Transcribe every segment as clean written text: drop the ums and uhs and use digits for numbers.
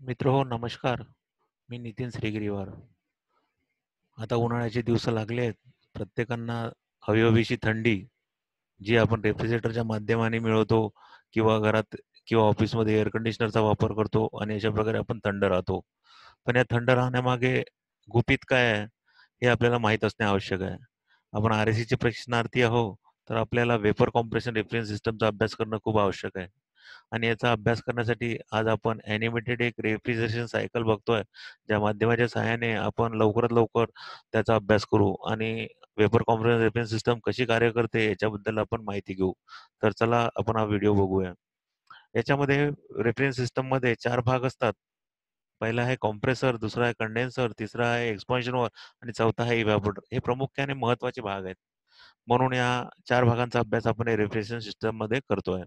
मित्र हो नमस्कार. मी नितीन श्रीगिरीवार. आता उन्हाळ्याचे दिवस लागले आहेत. प्रत्येकांना हवी-हवीशी थंडी, जी आपण रेफ्रिजरेटरच्या माध्यमाने मिळवतो किंवा घरात किंवा ऑफिसमध्ये एअर कंडिशनरचा वापर करतो आणि अशा प्रकारे आपण थंड राहतो. पण या थंड राहण्यामागे गुपित काय आहे, हे आपल्याला माहीत असणे आवश्यक आहे. आपण आर-ए-सीचे प्रशिक्षणार्थी आहो, तर आपल्याला वेपर कॉम्प्रेशन रेफ्रिजरेशन सिस्टमचा अभ्यास करणं खूप आवश्यक आहे. आणि याचा अभ्यास करण्यासाठी आज आपण ॲनिमेटेड एक रेफ्रिजरेशन सायकल बघतोय, ज्या माध्यमाच्या सहाय्याने आपण लवकरात लवकर त्याचा अभ्यास करू आणि वेपर कॉम्प्रेशन रेफ्रिजरेशन सिस्टम कशी कार्य करते याच्याबद्दल आपण माहिती घेऊ. तर चला आपण हा व्हिडिओ बघूया. याच्यामध्ये रेफ्रिजरेशन सिस्टममध्ये 4 भाग असतात. पहिला आहे कॉम्प्रेसर, दुसरा आहे कंडेन्सर, तिसरा आहे एक्सपान्शन वॉल्व्ह आणि चौथा आहे इव्हॅपोरेटर. हे प्रामुख्याने महत्त्वाचे भाग आहेत. म्हणून या 4 भागांचा अभ्यास आपण रेफ्रिजरेशन सिस्टममध्ये करतोय.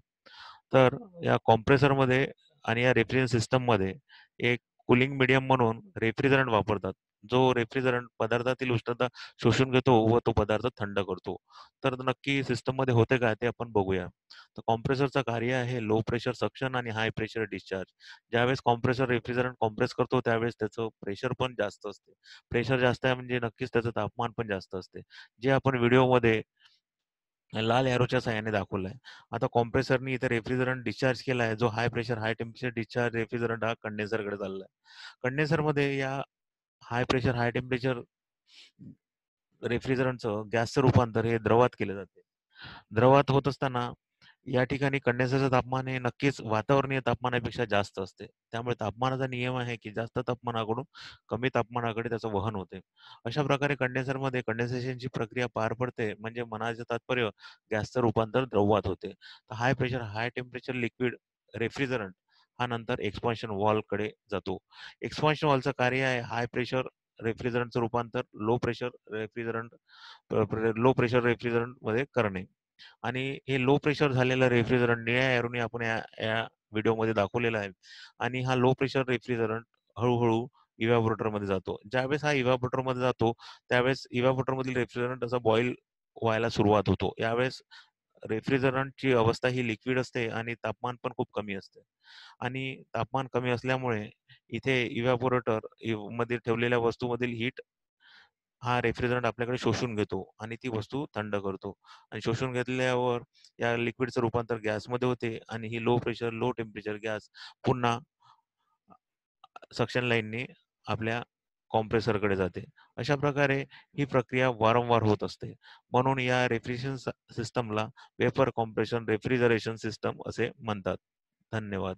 तर या कॉम्प्रेसरमध्ये आणि या रेफ्रिजरेशन सिस्टममध्ये एक कूलिंग मीडियम म्हणून रेफ्रिजरंट वापरतात. जो रेफ्रिजरंट पदार्थातील उष्णता शोषून घेतो व तो पदार्थ थंड करतो. तर नक्की सिस्टममध्ये होते काय ते आपण बघूया. तर कॉम्प्रेसरचं कार्य आहे लो प्रेशर सक्शन आणि हाय प्रेशर डिस्चार्ज. ज्यावेळेस कॉम्प्रेसर रेफ्रिजरंट कॉम्प्रेस करतो त्यावेळेस त्याचं प्रेशर पण जास्त असते. प्रेशर जास्त आहे म्हणजे नक्कीच त्याचं तापमान पण जास्त असते. जे आपण व्हिडिओमध्ये लाल एरोच्या सहाय्याने दाखवलं आहे. आता कॉम्प्रेसरनी इथे रेफ्रिजरंट डिस्चार्ज केला आहे. जो high pressure, high temperature discharge refrigerant हा कंडेन्सरकडे चालला आहे. कंडेन्सरमध्ये या हाय प्रेशर, हाय टेम्परेचर रेफ्रिजरंटचं गॅसचं रूपांतर हे द्रवात केले जाते. द्रवात होत असताना या ठिकाणी कंडेन्सरचं तापमान हे नक्कीच वातावरणीय तापमानापेक्षा जास्त असते. त्यामुळे तापमानाचा नियम आहे, की जास्त तापमानाकडून कमी तापमानाकडे त्याचं वहन होते. अशा प्रकारे कंडेन्सरमध्ये कंडेन्सेशनची प्रक्रिया पार पडते. म्हणजे म्हणायचं तात्पर्य गॅसचं रूपांतर द्रवात होते. तर high pressure, high temperature liquid refrigerant हा नंतर एक्सपान्शन वॉल्व्हकडे जातो. एक्सपान्शन वॉल्व्हचं कार्य आहे हाय प्रेशर रेफ्रिजरंटचं रूपांतर लो प्रेशर रेफ्रिजरंटमध्ये करणे. आणि हे लो प्रेशर झालेलं रेफ्रिजरंट निळ्या एरोने आपण या या व्हिडिओमध्ये दाखवलेलं आहे. आणि हा लो प्रेशर रेफ्रिजरंट हळू-हळू इव्हॅपोरेटरमध्ये जातो. ज्यावेळेस हा इव्हॅपोरेटरमध्ये जातो, त्यावेळेस इव्हॅपोरेटरमधील रेफ्रिजरंट असा बॉईल व्हायला सुरुवात होतो. यावेळेस रेफ्रिजरंटची अवस्था ही लिक्विड असते आणि तापमान पण खूप कमी असते. आणि तापमान कमी असल्यामुळे इथे इव्हॅपोरेटर मध्ये ठेवलेल्या वस्तूमधील हीट हा रेफ्रिजरंट आपल्याकडे शोषून घेतो आणि ती वस्तू थंड करतो आणि शोषून घेतल्यावर या लिक्विडचं रूपांतर गॅसमध्ये होते आणि ही low pressure, low temperature gas पुन्हा सक्शन लाईनने आपल्या कॉम्प्रेसरकडे जाते. अशा प्रकारे ही प्रक्रिया वारंवार होत असते. म्हणून या रेफ्रिजरेशन सिस्टमला वेपर कॉम्प्रेशन रेफ्रिजरेशन सिस्टम असे म्हणतात. धन्यवाद.